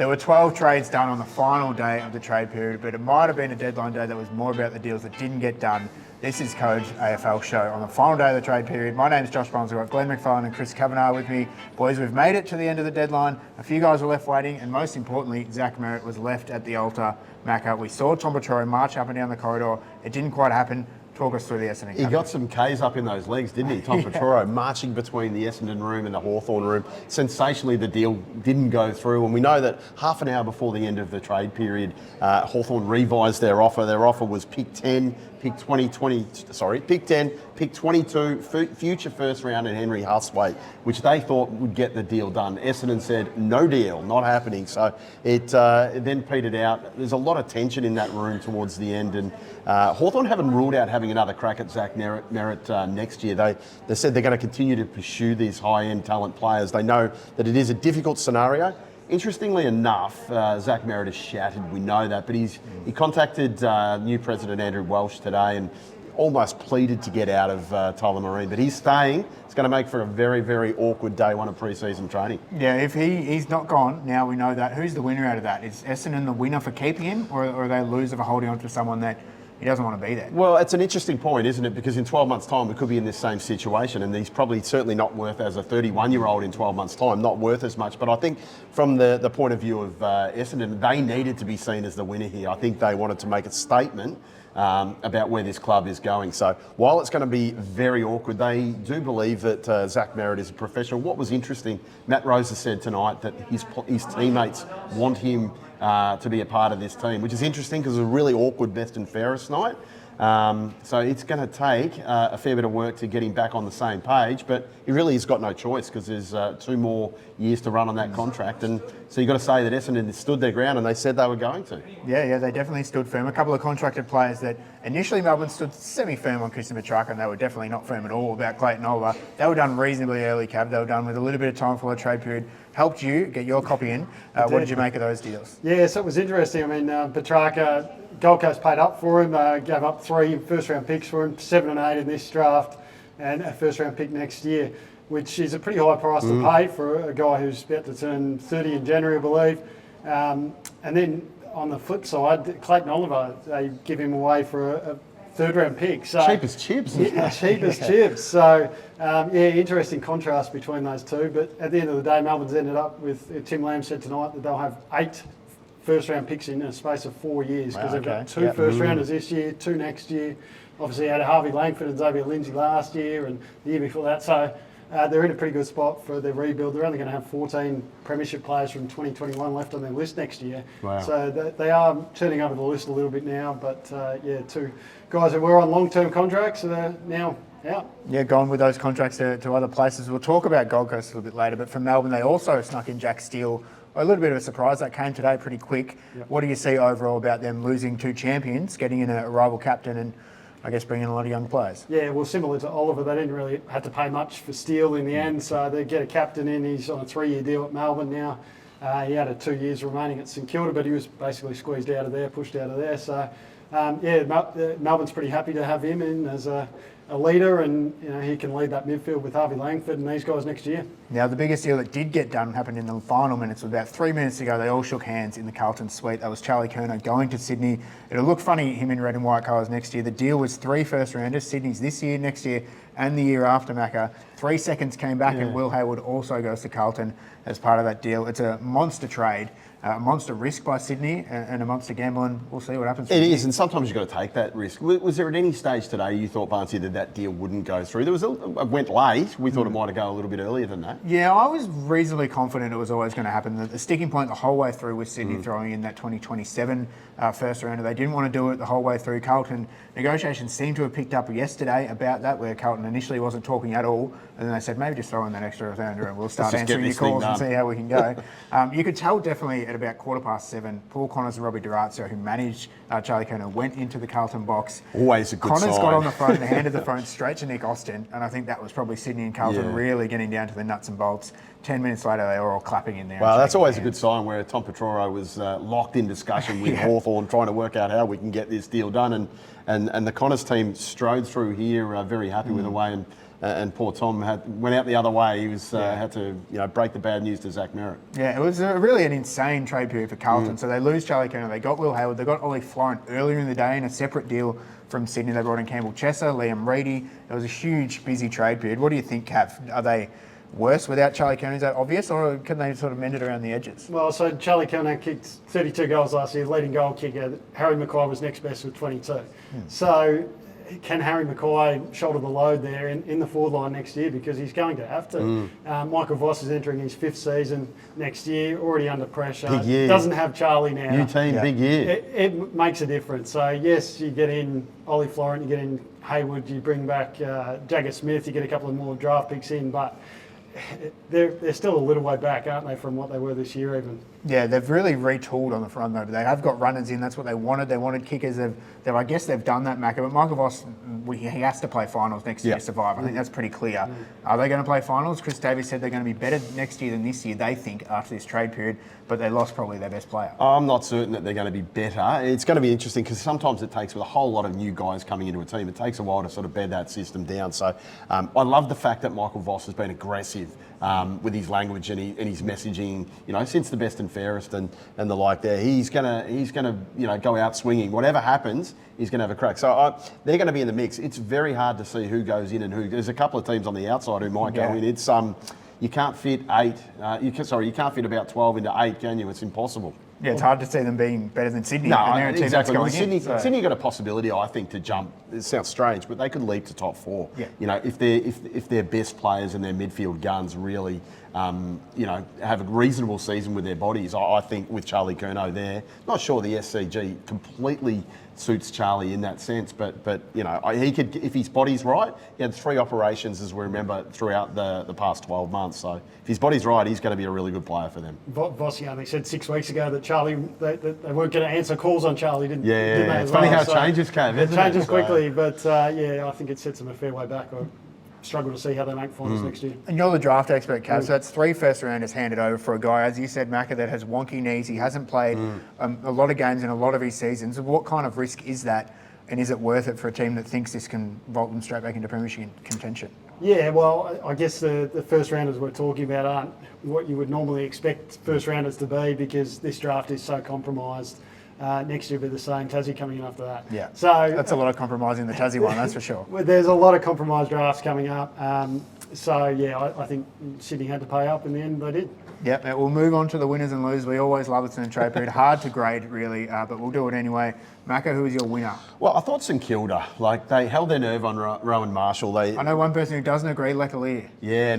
There were 12 trades done on the final day of the trade period, but it might have been a deadline day that was more about the deals that didn't get done. This is Code AFL Show on the final day of the trade period. My name's Josh Barnes. We've got Glenn McFarlane and Chris Kavanagh with me. Boys, we've made it to the end of the deadline. A few guys were left waiting, and most importantly, Zach Merrett was left at the altar. Macca, we saw Tom Petro march up and down the corridor. It didn't quite happen. Talk us through the Essendon. He got some Ks up in those legs, didn't he? Tom Petro marching between the Essendon room and the Hawthorn room. Sensationally, the deal didn't go through, and we know that half an hour before the end of the trade period, Hawthorn revised their offer. Their offer was pick 10, pick 10, pick 22, future first round and Henry Hustwaite, which they thought would get the deal done. Essendon said, no deal, not happening. So it then petered out. There's a lot of tension in that room towards the end, and Hawthorn haven't ruled out having another crack at Zach Merrett next year. They said they're going to continue to pursue these high-end talent players. They know that it is a difficult scenario. Interestingly enough, Zach Merritt is shattered, we know that, but he contacted new President Andrew Welsh today and almost pleaded to get out of Tyler Marine, but he's staying. It's going to make for a very, very awkward day one of pre-season training. Yeah, if he's not gone, now we know that. Who's the winner out of that? Is Essendon the winner for keeping him, or are they loser for holding on to someone that he doesn't want to be there? Well, it's an interesting point, isn't it? Because in 12 months' time, we could be in this same situation, and he's probably certainly not worth, as a 31-year-old in 12 months' time, not worth as much. But I think from the point of view of Essendon, they needed to be seen as the winner here. I think they wanted to make a statement about where this club is going. So while it's going to be very awkward, they do believe that Zach Merrett is a professional. What was interesting, Matt Rosa said tonight that his teammates want him to be a part of this team, which is interesting because it was a really awkward best and fairest night. So it's going to take a fair bit of work to get him back on the same page, but he really has got no choice because there's 2 more years to run on that contract. And so you've got to say that Essendon stood their ground, and they said they were going to. Yeah, they definitely stood firm. A couple of contracted players that initially Melbourne stood semi-firm on Christian Petrarca, and they were definitely not firm at all about Clayton Oliver. They were done reasonably early, Cav. They were done with a little bit of time for the trade period. Helped you get your copy in. What did you make of those deals? Yeah, so it was interesting. I mean, Petrarca, Gold Coast paid up for him, gave up 3 first-round picks for him, 7 and 8 in this draft, and a first-round pick next year, which is a pretty high price to pay for a guy who's about to turn 30 in January, I believe. And then on the flip side, Clayton Oliver, they give him away for a third-round pick. So, cheap as chips. Yeah, cheap as chips. So, interesting contrast between those two. But at the end of the day, Melbourne's ended up with, Tim Lamb said tonight that they'll have 8 first-round picks in a space of 4 years because they've got 2 first-rounders this year, 2 next year. Obviously, had Harvey Langford and Xavier Lindsay last year and the year before that. So they're in a pretty good spot for their rebuild. They're only going to have 14 premiership players from 2021 left on their list next year. Wow. So they are turning over the list a little bit now. But 2 guys that were on long-term contracts are now out. Yeah, gone with those contracts to other places. We'll talk about Gold Coast a little bit later. But from Melbourne, they also snuck in Jack Steele. A little bit of a surprise. That came today pretty quick. Yep. What do you see overall about them losing 2 champions, getting in a rival captain and I guess bringing in a lot of young players? Yeah, well, similar to Oliver, they didn't really have to pay much for Steele in the end, so they get a captain in. He's on a 3-year deal at Melbourne now. He had 2 years remaining at St Kilda, but he was basically squeezed out of there, pushed out of there. So, Melbourne's pretty happy to have him in as a leader, and he can lead that midfield with Harvey Langford and these guys next year. Now, the biggest deal that did get done happened in the final minutes. About 3 minutes ago, they all shook hands in the Carlton suite. That was Charlie Curnow going to Sydney. It'll look funny, him in red and white colours next year. The deal was 3 first-rounders. Sydney's this year, next year, and the year after, Macca. 3 seconds came back, and Will Hayward also goes to Carlton as part of that deal. It's a monster trade. A monster risk by Sydney and a monster gamble, and we'll see what happens. It is, and sometimes you've got to take that risk. Was there at any stage today you thought, Barnsley, that deal wouldn't go through? It went late. We thought it might have gone a little bit earlier than that. Yeah, I was reasonably confident it was always going to happen. The sticking point the whole way through was Sydney throwing in that 2027 first rounder. They didn't want to do it the whole way through. Carlton negotiations seemed to have picked up yesterday about that, where Carlton initially wasn't talking at all, and then they said, maybe just throw in that extra rounder and we'll start answering your calls and see how we can go. You could tell definitely at about 7:15, Paul Connors and Robbie Durazio, who managed Charlie Curnow, went into the Carlton box. Always a good Connors sign. got on the phone and handed the phone straight to Nick Austin, and I think that was probably Sydney and Carlton really getting down to the nuts and bolts. 10 minutes later, they were all clapping in there. Well, that's always a good sign where Tom Petro was locked in discussion with Hawthorn, trying to work out how we can get this deal done. And the Connors team strode through here very happy with the way. And and poor Tom went out the other way. He was had to break the bad news to Zach Merrett. Yeah, it was really an insane trade period for Carlton. So they lose Charlie Curnow, they got Will Hayward, they got Ollie Florent earlier in the day in a separate deal from Sydney. They brought in Campbell Chesser, Liam Reedy. It was a huge, busy trade period. What do you think, Kath? Are they worse without Charlie Curnow? Is that obvious, or can they sort of mend it around the edges? Well, so Charlie Curnow kicked 32 goals last year, leading goal kicker. Harry Mackay was next best with 22. So can Harry Mackay shoulder the load there in the forward line next year? Because he's going to have to. Michael Voss is entering his 5th season next year, already under pressure. Big year. Doesn't have Charlie now. New team, big year. It makes a difference. So yes, you get in Ollie Florent, you get in Hayward, you bring back Jagger Smith, you get a couple of more draft picks in, but they're still a little way back, aren't they, from what they were this year even? Yeah, they've really retooled on the front though. They have got runners in. That's what they wanted. They wanted kickers. I guess they've done that, Macca. But Michael Voss, he has to play finals next year to survive. I think that's pretty clear. Are they going to play finals? Chris Davies said they're going to be better next year than this year, they think, after this trade period. But they lost probably their best player. I'm not certain that they're going to be better. It's going to be interesting because sometimes it takes, with a whole lot of new guys coming into a team, it takes a while to sort of bed that system down. So I love the fact that Michael Voss has been aggressive with his language and his messaging. Since the best and fairest and the like there, he's gonna go out swinging. Whatever happens, he's gonna have a crack. So they're going to be in the mix. It's very hard to see who goes in and who. There's a couple of teams on the outside who might go in. It's you can't fit 8. You can't fit about 12 into 8, can you? It's impossible. Yeah, it's hard to see them being better than Sydney. No, and they're a team that's exactly. going Sydney got a possibility, I think, to jump. It sounds strange, but they could leap to top 4. Yeah. If their best players and their midfield guns really, have a reasonable season with their bodies. I think with Charlie Curnow there, not sure the SCG completely suits Charlie in that sense, but he could, if his body's right. He had 3 operations, as we remember, throughout the past 12 months. So if his body's right, he's going to be a really good player for them. Vossi only said 6 weeks ago that Charlie, they weren't going to answer calls on Charlie, didn't they? It's funny how it changes, Cam. It changes quickly, but I think it sets them a fair way back. I struggle to see how they make finals next year. And you're the draft expert, Cav, so that's 3 first-rounders handed over for a guy, as you said, Macca, that has wonky knees. He hasn't played a lot of games in a lot of his seasons. What kind of risk is that, and is it worth it for a team that thinks this can vault them straight back into premiership contention? Yeah, well, I guess the first-rounders we're talking about aren't what you would normally expect first-rounders to be, because this draft is so compromised. Next year will be the same. Tassie coming in after that. Yeah, so that's a lot of compromising the Tassie one, that's for sure. There's a lot of compromised drafts coming up. I think Sydney had to pay up in the end. They did. Yep, we'll move on to the winners and losers. We always love it in the trade period. Hard to grade, really, but we'll do it anyway. Macca, who is your winner? Well, I thought St Kilda, they held their nerve on Rowan Marshall. I know one person who doesn't agree, Lecalier. Yeah,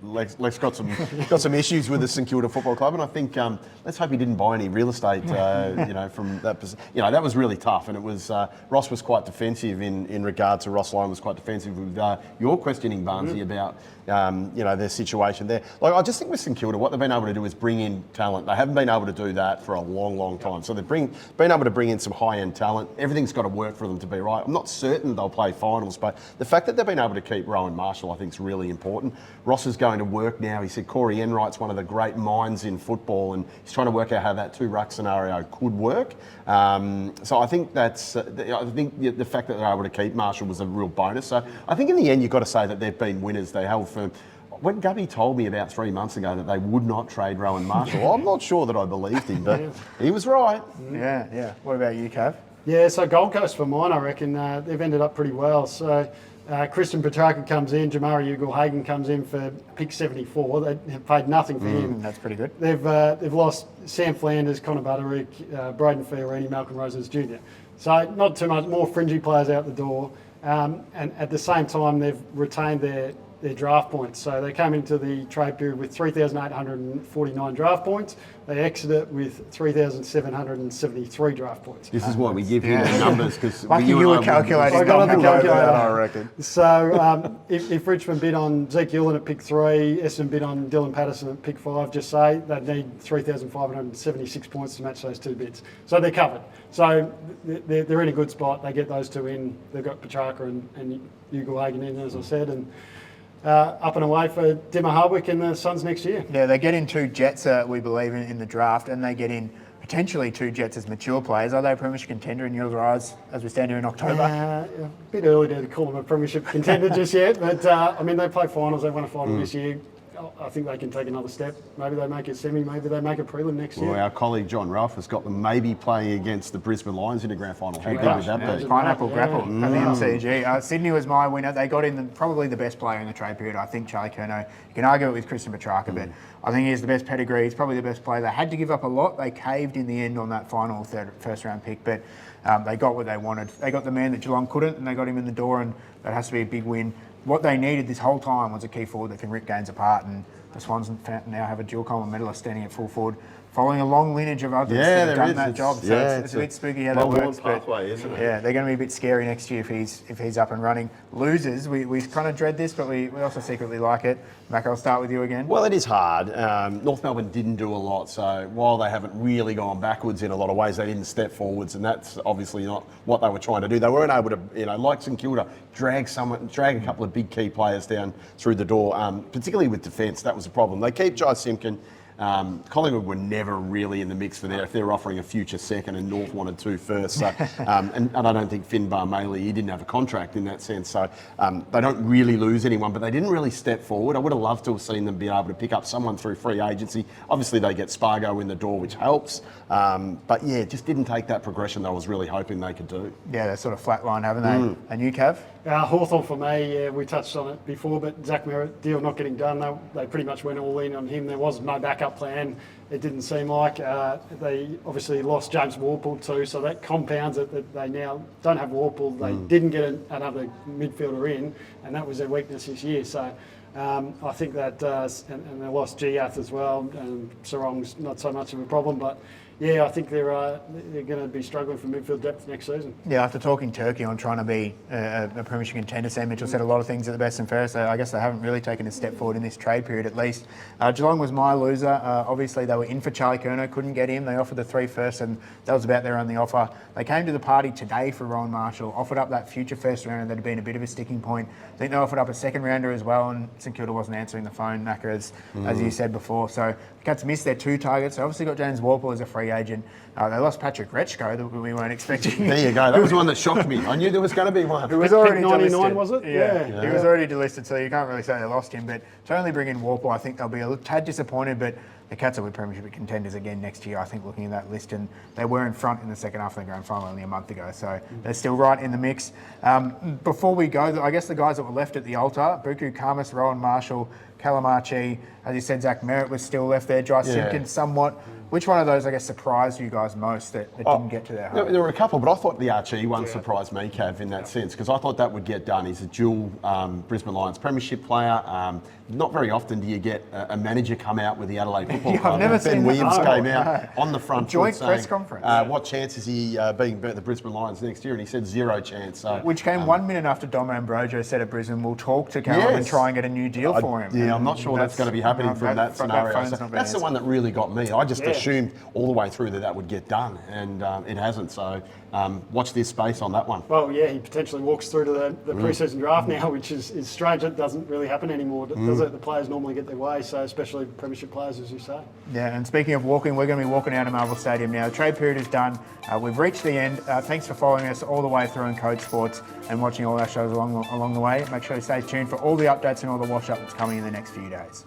Lex got some issues with the St Kilda Football Club, and I think let's hope he didn't buy any real estate, from that. That was really tough, and it was Ross was quite defensive in regard to Ross Lyon was quite defensive with your questioning, Barnesy, about their situation there. I just think with St Kilda, what they've been able to do is bring in talent. They haven't been able to do that for a long, long time. So they've been able to bring in some high-end talent. Everything's got to work for them to be right. I'm not certain they'll play finals, but the fact that they've been able to keep Rowan Marshall, I think, is really important. Ross is going to work now. He said Corey Enright's one of the great minds in football, and he's trying to work out how that 2-ruck scenario could work. So I think that's. I think the fact that they're able to keep Marshall was a real bonus. So I think in the end, you've got to say that they've been winners. They held firm. When Gubby told me about 3 months ago that they would not trade Rowan Marshall, I'm not sure that I believed him, but he was right. Yeah. What about you, Cav? Yeah, so Gold Coast for mine, I reckon they've ended up pretty well. So Christian Petrarca comes in, Jamari Ugle-Hagan comes in for pick 74. They have paid nothing for him. That's pretty good. They've lost Sam Flanders, Connor Butterick, Braden Fiorini, Malcolm Roses Jr. So not too much, more fringy players out the door. And at the same time, they've retained their draft points. So they came into the trade period with 3,849 draft points. They exited with 3,773 draft points. This is why we give you the numbers, because you were calculating. I got on the calculator, I reckon. So if Richmond bid on Zeke Ullin at pick 3, Essendon bid on Dylan Patterson at pick 5, just say they'd need 3,576 points to match those 2 bids. So they're covered. So they're in a good spot. They get those 2 in. They've got Petrarca and Ugle-Hagan in, as I said, and up and away for Dimmer Hardwick and the Suns next year. Yeah, they get in 2 Jets, we believe, in the draft, and they get in potentially 2 Jets as mature players. Are they a premiership contender in your eyes as we stand here in October? A bit early to call them a premiership contender just yet, but I mean, they play finals, they won a final this year. I think they can take another step. Maybe they make it semi, maybe they make a prelim next year. Well, our colleague John Ralph has got them maybe playing against the Brisbane Lions in a grand final. How good would that be? Pineapple grapple at the MCG. Sydney was my winner. They got in probably the best player in the trade period. I think Charlie Curnow. You can argue it with Christian Petrarca, but I think he has the best pedigree. He's probably the best player. They had to give up a lot. They caved in the end on that final first round pick, but they got what they wanted. They got the man that Geelong couldn't, and they got him in the door, and that has to be a big win. What they needed this whole time was a key forward that can rip games apart, and the Swans now have a dual Coleman medalist standing at full forward, following a long lineage of others that have done that job. So it's a bit spooky how that works. Pathway, isn't it? Yeah, they're going to be a bit scary next year if he's up and running. Losers, we kind of dread this, but we also secretly like it. Mac, I'll start with you again. Well, it is hard. North Melbourne didn't do a lot, so while they haven't really gone backwards in a lot of ways, they didn't step forwards, and that's obviously not what they were trying to do. They weren't able to, like St Kilda, drag a couple of big key players down through the door, particularly with defence. That was a problem. They keep Jai Simpkin. Collingwood were never really in the mix for that. If they're offering a future second and North wanted 2 first. So, and I don't think Finbar Maley, he didn't have a contract in that sense. So they don't really lose anyone, but they didn't really step forward. I would have loved to have seen them be able to pick up someone through free agency. Obviously they get Spargo in the door, which helps. But yeah, just didn't take that progression that I was really hoping they could do. Yeah, they're sort of flatline, haven't they? And you, Cav? Hawthorn for me, we touched on it before, but Zach Merrett deal not getting done. They pretty much went all in on him. There was no backup plan. It didn't seem like. They obviously lost James Warple too, so that compounds it that they now don't have Warple. They didn't get another midfielder in, and that was their weakness this year. So I think that, and they lost Giath as well, and Sarong's not so much of a problem, but yeah, I think they're going to be struggling for midfield depth next season. Yeah, after talking Turkey on trying to be a premiership contender, Sam Mitchell said a lot of things at the best and fairest. So I guess they haven't really taken a step forward in this trade period, at least. Geelong was my loser. Obviously, they were in for Charlie Curnow, couldn't get him. They offered the 3 first, and that was about their only offer. They came to the party today for Rowan Marshall, offered up that future first rounder that had been a bit of a sticking point. I think they offered up a second rounder as well, and St Kilda wasn't answering the phone, Macca, as you said before. So the Cats missed their 2 targets. They obviously got James Warple as a free agent. They lost Patrick Retschko that we weren't expecting. There you go. That was one that shocked me. I knew there was going to be one. It was already 99, delisted. was it? Yeah. He was already delisted, so you can't really say they lost him. But to only bring in Warple, I think they'll be a tad disappointed. But the Cats will be premiership contenders again next year, I think, looking at that list. And they were in front in the second half of the grand final only a month ago. So they're still right in the mix. Before we go, I guess the guys that were left at the altar, Buku Khamis, Rowan Marshall, Calamachi, as you said, Zach Merrett was still left there, Jai Simpkins somewhat. Which one of those, I guess, surprised you guys most that didn't get to their home? There were a couple, but I thought the Archie one surprised me, Cav, in that sense, because I thought that would get done. He's a dual Brisbane Lions premiership player. Not very often do you get a manager come out with the Adelaide Football Club. I've never seen Ben Williams that. came out on the front joint foot press saying, conference. what chance is he being the Brisbane Lions next year? And he said 0 chance. So, which came 1 minute after Dom Ambrojo said at Brisbane, we'll talk to Callum and try and get a new deal for him. Yeah, I'm not sure that's going to be happening from that scenario. So that's the one that really got me. I just assumed all the way through that would get done, and it hasn't. So watch this space on that one. Well, yeah, he potentially walks through to the pre-season draft now, which is strange. It doesn't really happen anymore, does it? The players normally get their way, so especially premiership players, as you say. Yeah, and speaking of walking, we're going to be walking out of Marvel Stadium now. The trade period is done. We've reached the end. Thanks for following us all the way through in Code Sports and watching all our shows along the way. Make sure you stay tuned for all the updates and all the wash-up that's coming in the next few days.